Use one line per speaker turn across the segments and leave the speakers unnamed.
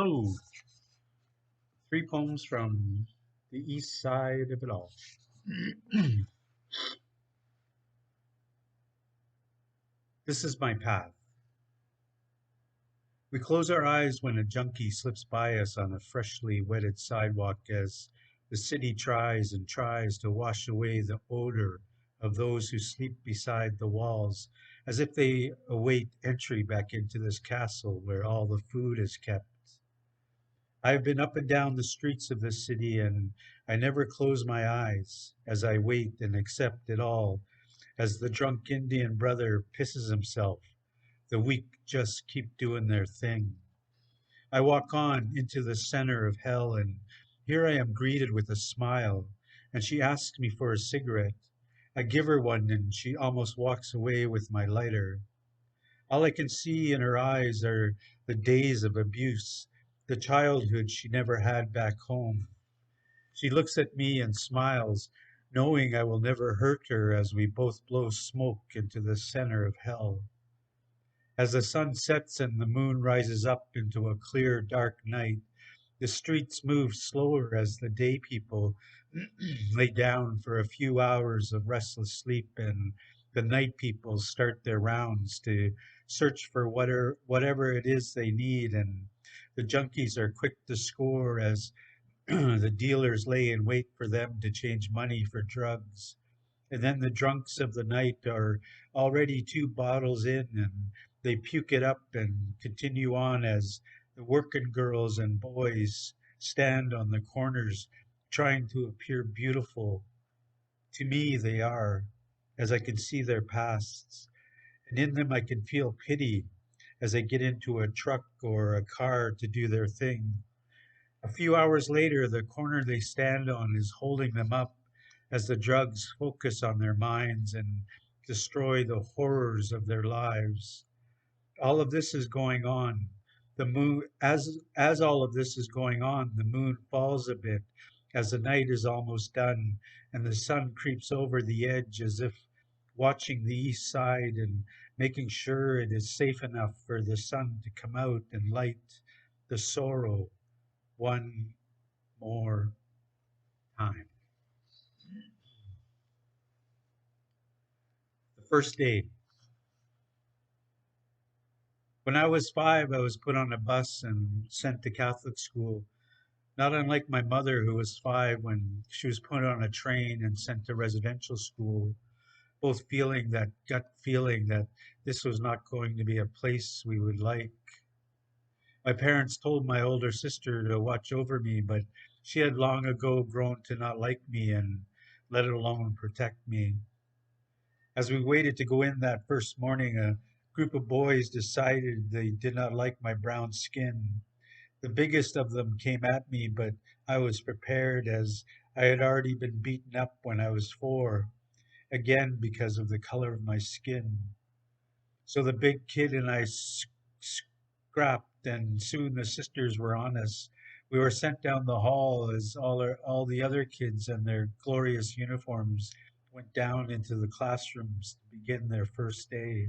Hello. Three poems from the east side of it all. This is my path. We close our eyes when a junkie slips by us on a freshly wetted sidewalk as the city tries and tries to wash away the odor of those who sleep beside the walls, as if they await entry back into this castle where all the food is kept. I have been up and down the streets of this city, and I never close my eyes as I wait and accept it all as the drunk Indian brother pisses himself. The weak just keep doing their thing. I walk on into the center of hell, and here I am greeted with a smile, and she asks me for a cigarette. I give her one, and she almost walks away with my lighter. All I can see in her eyes are the days of abuse, the childhood she never had back home. She looks at me and smiles, knowing I will never hurt her as we both blow smoke into the center of hell. As the sun sets and the moon rises up into a clear, dark night, the streets move slower as the day people lay down for a few hours of restless sleep, and the night people start their rounds to search for whatever it is they need, and the junkies are quick to score as the dealers lay in wait for them to change money for drugs. And then the drunks of the night are already two bottles in, and they puke it up and continue on as the working girls and boys stand on the corners trying to appear beautiful. To me, they are, as I can see their pasts, and in them I can feel pity as they get into a truck or a car to do their thing. A few hours later, the corner they stand on is holding them up as the drugs focus on their minds and destroy the horrors of their lives. All of this is going on. The moon, as all of this is going on, the moon falls a bit as the night is almost done, and the sun creeps over the edge as if watching the east side and making sure it is safe enough for the sun to come out and light the sorrow one more time. The first day. When I was 5, I was put on a bus and sent to Catholic school, not unlike my mother, who was 5 when she was put on a train and sent to residential school, both feeling that gut feeling that this was not going to be a place we would like. My parents told my older sister to watch over me, but she had long ago grown to not like me and let alone protect me. As we waited to go in that first morning, a group of boys decided they did not like my brown skin. The biggest of them came at me, but I was prepared as I had already been beaten up when I was 4, again because of the color of my skin. So the big kid and I scrapped, and soon the sisters were on us. We were sent down the hall as all the other kids in their glorious uniforms went down into the classrooms to begin their first day.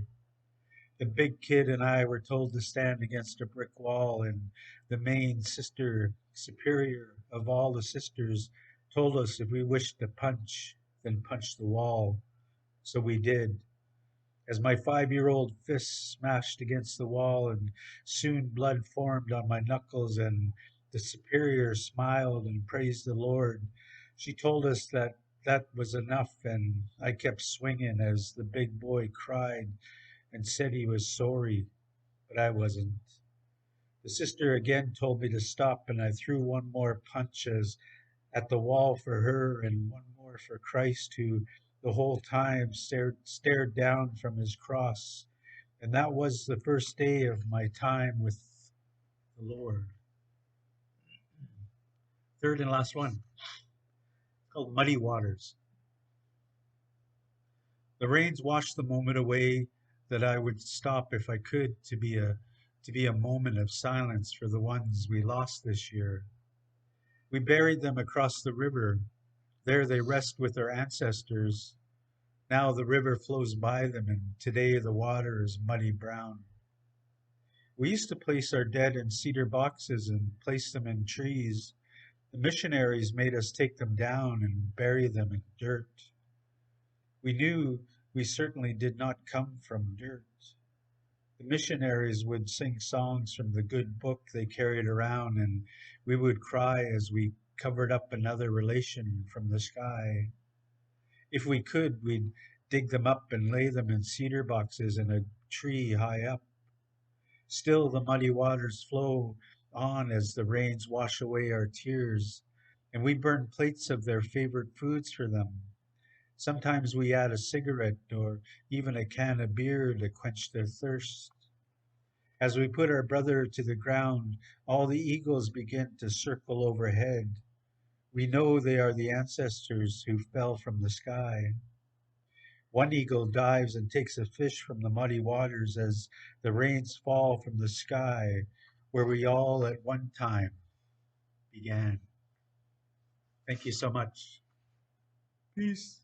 The big kid and I were told to stand against a brick wall, and the main sister, superior of all the sisters, told us if we wished to punch, then punch the wall. So we did. As my 5-year-old fist smashed against the wall, and soon blood formed on my knuckles, and the superior smiled and praised the Lord. She told us that that was enough, and I kept swinging as the big boy cried and said he was sorry, but I wasn't. The sister again told me to stop, and I threw one more punch as at the wall for her, and one more for Christ, who the whole time stared down from his cross. And that was the first day of my time with the Lord. Third and last one, called Muddy Waters. The rains washed the moment away that I would stop if I could to be a moment of silence for the ones we lost this year. We buried them across the river. There they rest with their ancestors. Now the river flows by them, and today the water is muddy brown. We used to place our dead in cedar boxes and place them in trees. The missionaries made us take them down and bury them in dirt. We knew we certainly did not come from dirt. The missionaries would sing songs from the good book they carried around, and we would cry as we covered up another relation from the sky. If we could, we'd dig them up and lay them in cedar boxes in a tree high up. Still, the muddy waters flow on as the rains wash away our tears, and we burn plates of their favorite foods for them. Sometimes we add a cigarette or even a can of beer to quench their thirst. As we put our brother to the ground, all the eagles begin to circle overhead. We know they are the ancestors who fell from the sky. One eagle dives and takes a fish from the muddy waters as the rains fall from the sky where we all at one time began. Thank you so much. Peace.